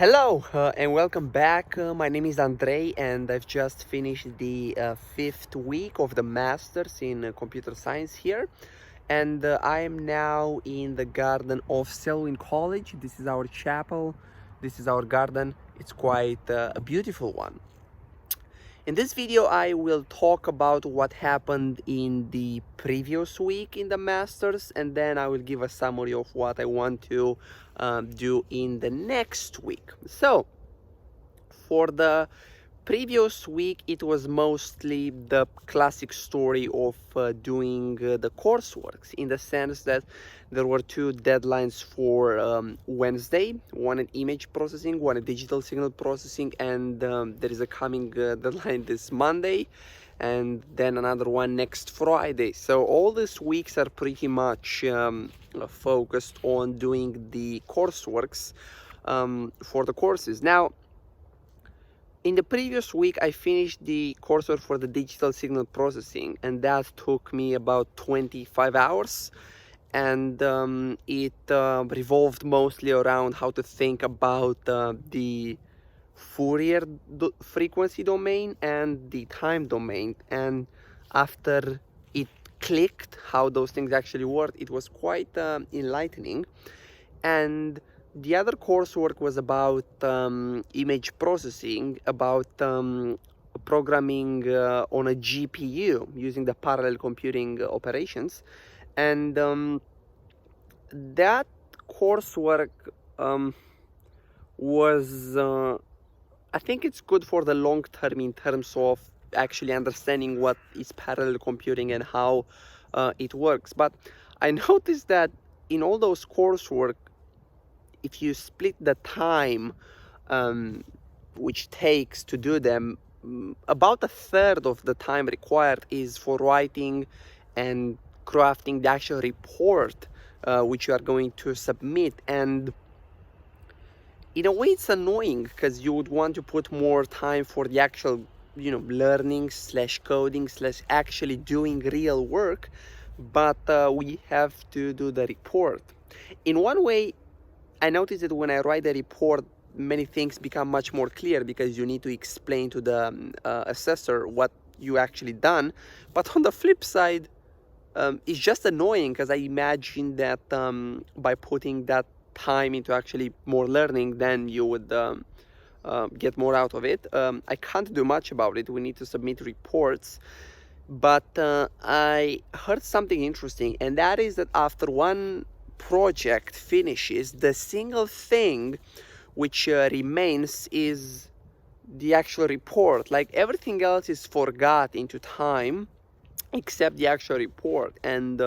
Hello and welcome back. My name is Andrei and I've just finished the fifth week of the Masters in Computer Science here. And I am now in the garden of Selwyn College. This is our chapel. This is our garden. It's quite a beautiful one. In this video, I will talk about what happened in the previous week in the Masters, and then I will give a summary of what I want to do in the next week. So, for the previous week, it was mostly the classic story of doing the courseworks, in the sense that there were two deadlines for Wednesday, one in image processing, one in digital signal processing, and there is a coming deadline this Monday, and then another one next Friday. So all these weeks are pretty much focused on doing the courseworks for the courses. Now, in the previous week, I finished the coursework for the digital signal processing, and that took me about 25 hours. And it revolved mostly around how to think about the Fourier frequency domain and the time domain. And after it clicked how those things actually work, it was quite enlightening. And the other coursework was about image processing, about programming on a GPU using the parallel computing operations. And that coursework was, I think it's good for the long term in terms of actually understanding what is parallel computing and how it works. But I noticed that in all those coursework, if you split the time which takes to do them, about a third of the time required is for writing and crafting the actual report which you are going to submit. And in a way it's annoying, because you would want to put more time for the actual learning slash coding slash actually doing real work, but we have to do the report. In one way, I noticed that when I write the report, many things become much more clear, because you need to explain to the assessor what you actually done. But on the flip side, it's just annoying, because I imagine that by putting that time into actually more learning, then you would get more out of it. I can't do much about it. We need to submit reports. But I heard something interesting, and that is that after one project finishes, the single thing which remains is the actual report. Like, everything else is forgot into time except the actual report. And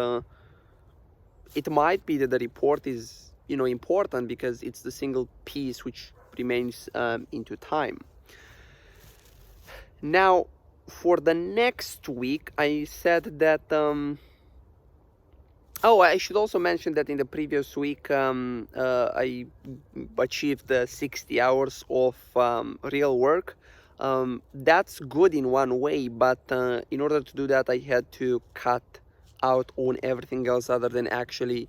it might be that the report is important because it's the single piece which remains into time. Now, for the next week, I said that I should also mention that in the previous week, I achieved 60 hours of real work. That's good in one way, but in order to do that, I had to cut out on everything else other than actually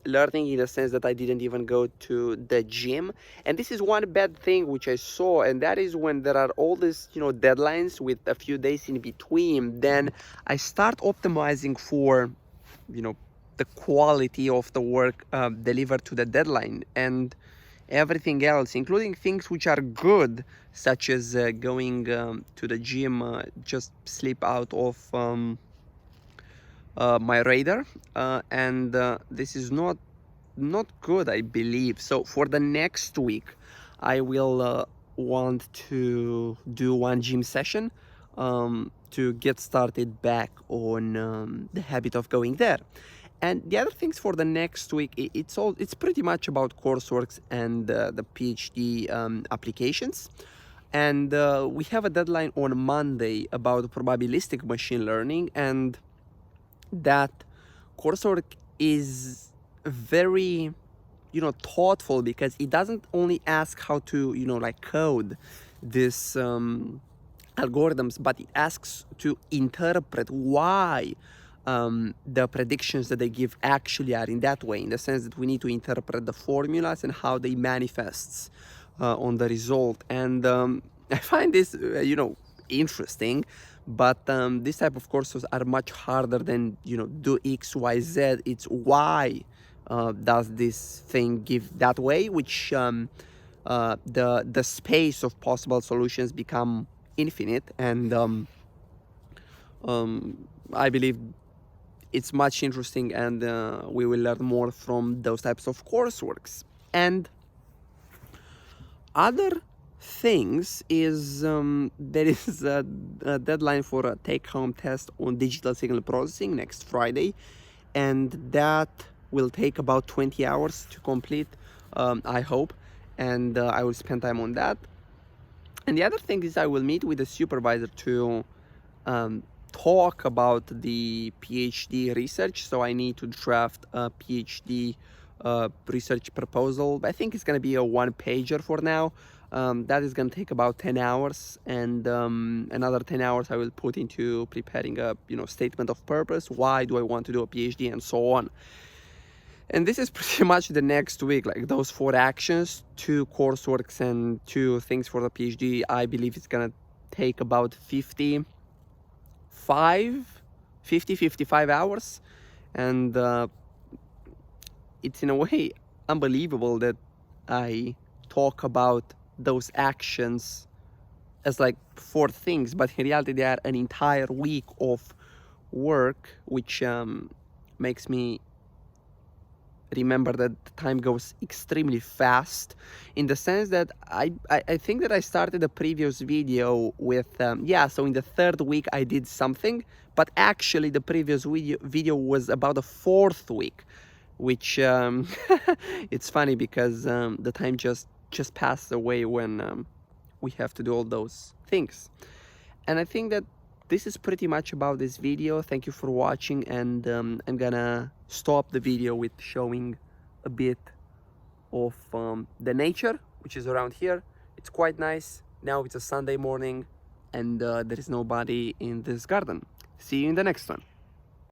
learning, in the sense that I didn't even go to the gym. And this is one bad thing which I saw, and that is when there are all these deadlines with a few days in between, then I start optimizing for the quality of the work delivered to the deadline, and everything else, including things which are good, such as going to the gym, just slip out of my radar, and this is not good, I believe. So for the next week, I will want to do one gym session to get started back on the habit of going there. And the other things for the next week, it's pretty much about courseworks and the PhD applications. And we have a deadline on Monday about probabilistic machine learning, and that coursework is very thoughtful, because it doesn't only ask how to code this algorithms, but it asks to interpret why the predictions that they give actually are in that way, in the sense that we need to interpret the formulas and how they manifest on the result. And I find this, interesting, but this type of courses are much harder than, do X, Y, Z. It's why does this thing give that way, which the space of possible solutions become infinite. And I believe it's much interesting, and we will learn more from those types of courseworks. And other things is there is a deadline for a take-home test on digital signal processing next Friday, and that will take about 20 hours to complete, I hope, and I will spend time on that. And the other thing is I will meet with the supervisor to talk about the PhD research. So I need to draft a PhD research proposal. I think it's going to be a one-pager for now. That is going to take about 10 hours, and another 10 hours I will put into preparing a statement of purpose. Why do I want to do a PhD, and so on. And this is pretty much the next week, like those 4 actions, 2 courseworks and 2 things for the PhD. I believe it's gonna take about 55 hours. And it's in a way unbelievable that I talk about those actions as like 4 things, but in reality they are an entire week of work, which makes me remember that the time goes extremely fast, in the sense that I think that I started the previous video with so in the 3rd week I did something, but actually the previous video was about the 4th week, which it's funny because the time just passed away when we have to do all those things. And I think that this is pretty much about this video. Thank you for watching, and I'm gonna stop the video with showing a bit of the nature, which is around here. It's quite nice. Now it's a Sunday morning, and there is nobody in this garden. See you in the next one.